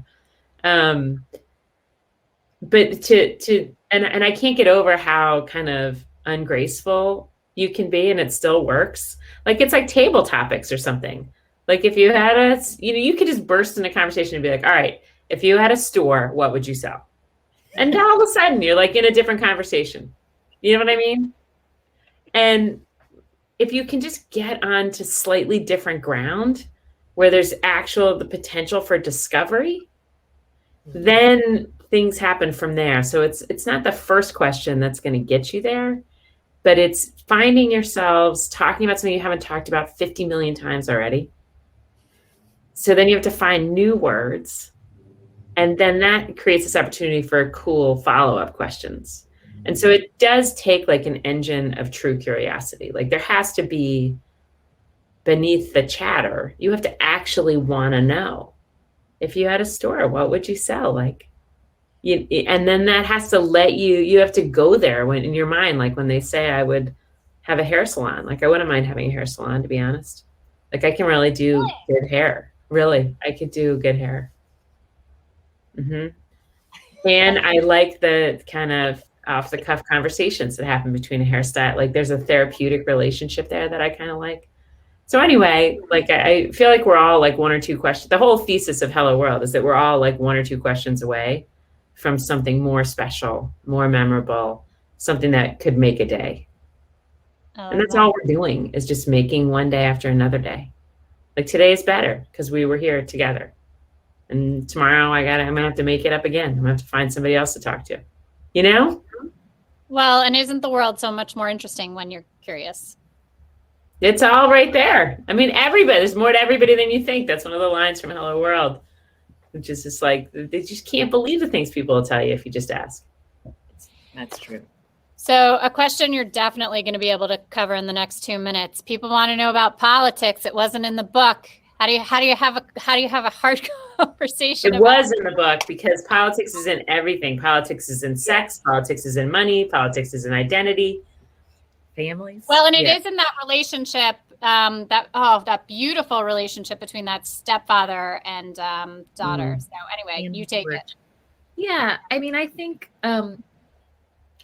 But and I can't get over how kind of ungraceful you can be and it still works. Like it's like table topics or something. Like if you had you could just burst into conversation and be like, all right, if you had a store, what would you sell? And then all of a sudden you're like in a different conversation. You know what I mean? And if you can just get onto slightly different ground where there's the potential for discovery, then things happen from there. So it's not the first question that's going to get you there, but it's finding yourselves talking about something you haven't talked about 50 million times already. So then you have to find new words, and then that creates this opportunity for cool follow-up questions. And so it does take like an engine of true curiosity. Like there has to be, beneath the chatter, you have to actually want to know. If you had a store, what would you sell? Like, and then that has to you have to go there in your mind. Like when they say I would have a hair salon, like I wouldn't mind having a hair salon, to be honest. Like I can really do good hair. Really, I could do good hair. And I like the kind of off the cuff conversations that happen between a hairstyle. Like there's a therapeutic relationship there that I kind of like. So anyway, like I feel like we're all like one or two questions. The whole thesis of Hello World is that we're all like one or two questions away from something more special, more memorable, something that could make a day. And that's all we're doing, is just making one day after another day. Like today is better because we were here together. And tomorrow I'm gonna have to make it up again. I'm gonna have to find somebody else to talk to. You know? Well, and isn't the world so much more interesting when you're curious? It's all right there. I mean, there's more to everybody than you think. That's one of the lines from Hello World, which is just like, they just can't believe the things people will tell you if you just ask. That's true. So a question you're definitely going to be able to cover in the next 2 minutes. People want to know about politics. It wasn't in the book. How do you have a hard conversation? It was in the book because politics is in everything. Politics is in sex. Politics is in money. Politics is in identity. Families. Well, and it is in that relationship, that beautiful relationship between that stepfather and daughter. So anyway, you take it. Yeah, I mean, I think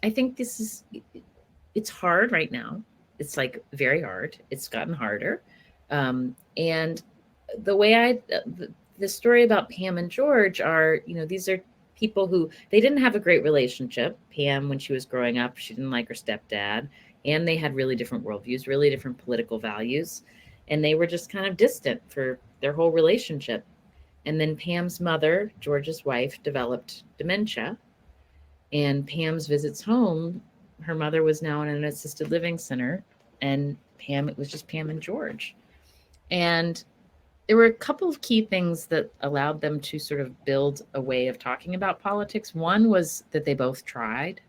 it's hard right now. It's like very hard. It's gotten harder. And the way the story about Pam and George are, these are people who, they didn't have a great relationship. Pam, when she was growing up, she didn't like her stepdad. And they had really different worldviews, really different political values. And they were just kind of distant for their whole relationship. And then Pam's mother, George's wife, developed dementia. And Pam's visits home, her mother was now in an assisted living center. And it was just Pam and George. And there were a couple of key things that allowed them to sort of build a way of talking about politics. One was that they both tried.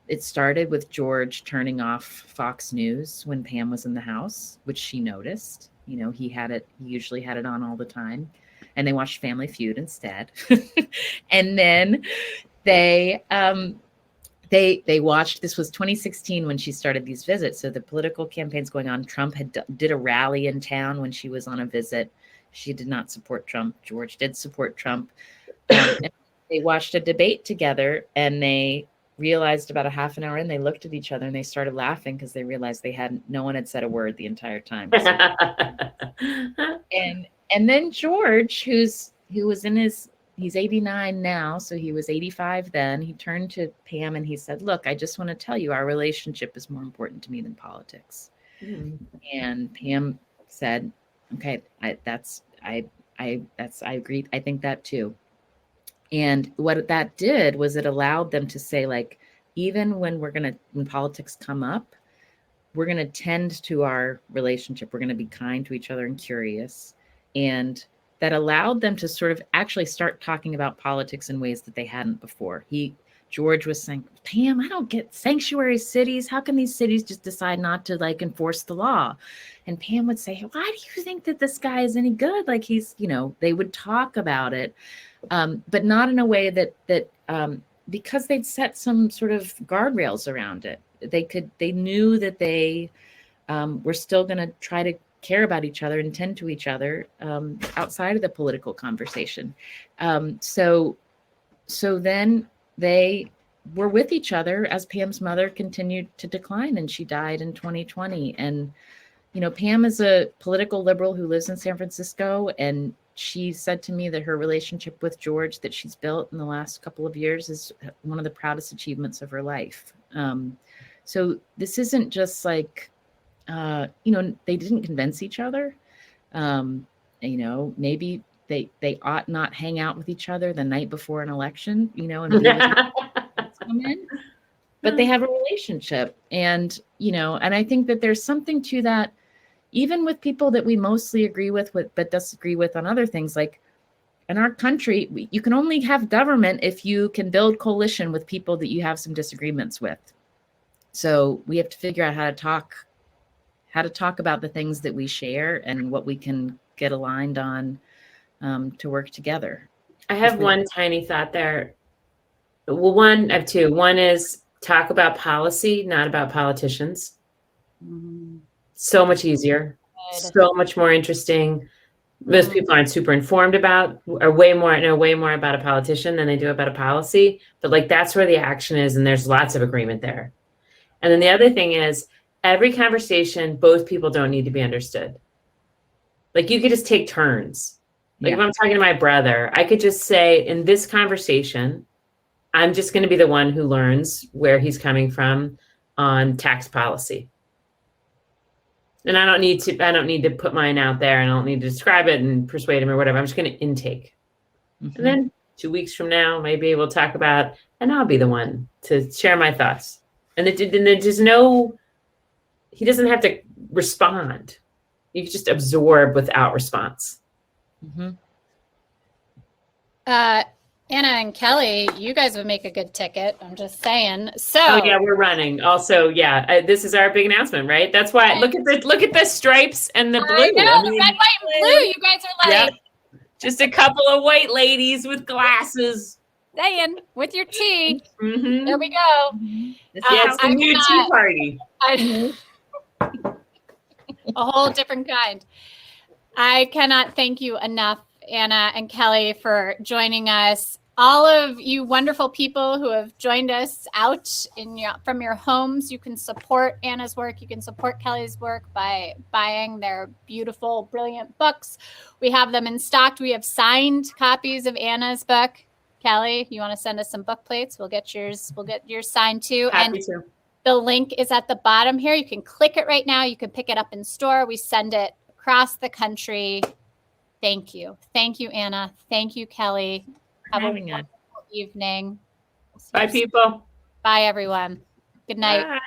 It started with George turning off Fox News when Pam was in the house, which she noticed. He usually had it on all the time. And they watched Family Feud instead. And then they watched, this was 2016 when she started these visits. So the political campaign's going on. Trump did a rally in town when she was on a visit. She did not support Trump. George did support Trump. And they watched a debate together, and they realized about a half an hour in, they looked at each other and they started laughing because they realized no one had said a word the entire time. So, and then George, he's 89 now, so he was 85 then. He turned to Pam and he said, "Look, I just want to tell you, our relationship is more important to me than politics." And Pam said, "Okay, I I agree. I think that too. And what that did was it allowed them to say, like, even when when politics come up, we're going to tend to our relationship. We're going to be kind to each other and curious. And that allowed them to sort of actually start talking about politics in ways that they hadn't before. George was saying, Pam, I don't get sanctuary cities. How can these cities just decide not to like enforce the law? And Pam would say, why do you think that this guy is any good? Like they would talk about it, but not in a way that because they'd set some sort of guardrails around it. They knew that they were still going to try to care about each other and tend to each other outside of the political conversation. So then they were with each other as Pam's mother continued to decline, and she died in 2020. And, Pam is a political liberal who lives in San Francisco, and she said to me that her relationship with George that she's built in the last couple of years is one of the proudest achievements of her life. So this isn't just like, they didn't convince each other. Maybe they ought not hang out with each other the night before an election, and come in, but they have a relationship. And, and I think that there's something to that, even with people that we mostly agree with, but disagree with on other things. Like in our country, you can only have government if you can build coalition with people that you have some disagreements with. So we have to figure out how to talk about the things that we share and what we can get aligned on to work together. I have one tiny thought there. Well, I have two. One is talk about policy, not about politicians. Mm-hmm. So much easier, so much more interesting. Most people aren't super informed about, or know way more about a politician than they do about a policy. But like that's where the action is, and there's lots of agreement there. And then the other thing is, every conversation, both people don't need to be understood. Like you could just take turns. Like if I'm talking to my brother, I could just say in this conversation, I'm just going to be the one who learns where he's coming from on tax policy. And I don't need to put mine out there, and I don't need to describe it and persuade him or whatever. I'm just going to intake. Mm-hmm. And then 2 weeks from now, maybe we'll talk about, and I'll be the one to share my thoughts. And there's he doesn't have to respond. You can just absorb without response. Mm-hmm. Anna and Kelly, you guys would make a good ticket. I'm just saying. So. Oh yeah, we're running. Also, this is our big announcement, right? That's why look at the stripes and the blue. I know, the red, white, and blue. You guys are like just a couple of white ladies with glasses. Saying with your tea. Mm-hmm. There we go. Mm-hmm. It's the new tea party. A whole different kind. I cannot thank you enough, Anna and Kelly, for joining us. All of you wonderful people who have joined us out from your homes, you can support Anna's work. You can support Kelly's work by buying their beautiful, brilliant books. We have them in stock. We have signed copies of Anna's book. Kelly, you want to send us some book plates? We'll get yours. We'll get yours signed too. Happy to. The link is at the bottom here. You can click it right now. You can pick it up in store. We send it across the country. Thank you. Thank you, Anna. Thank you, Kelly. Have a wonderful evening. Bye, people. Bye, everyone. Good night. Bye.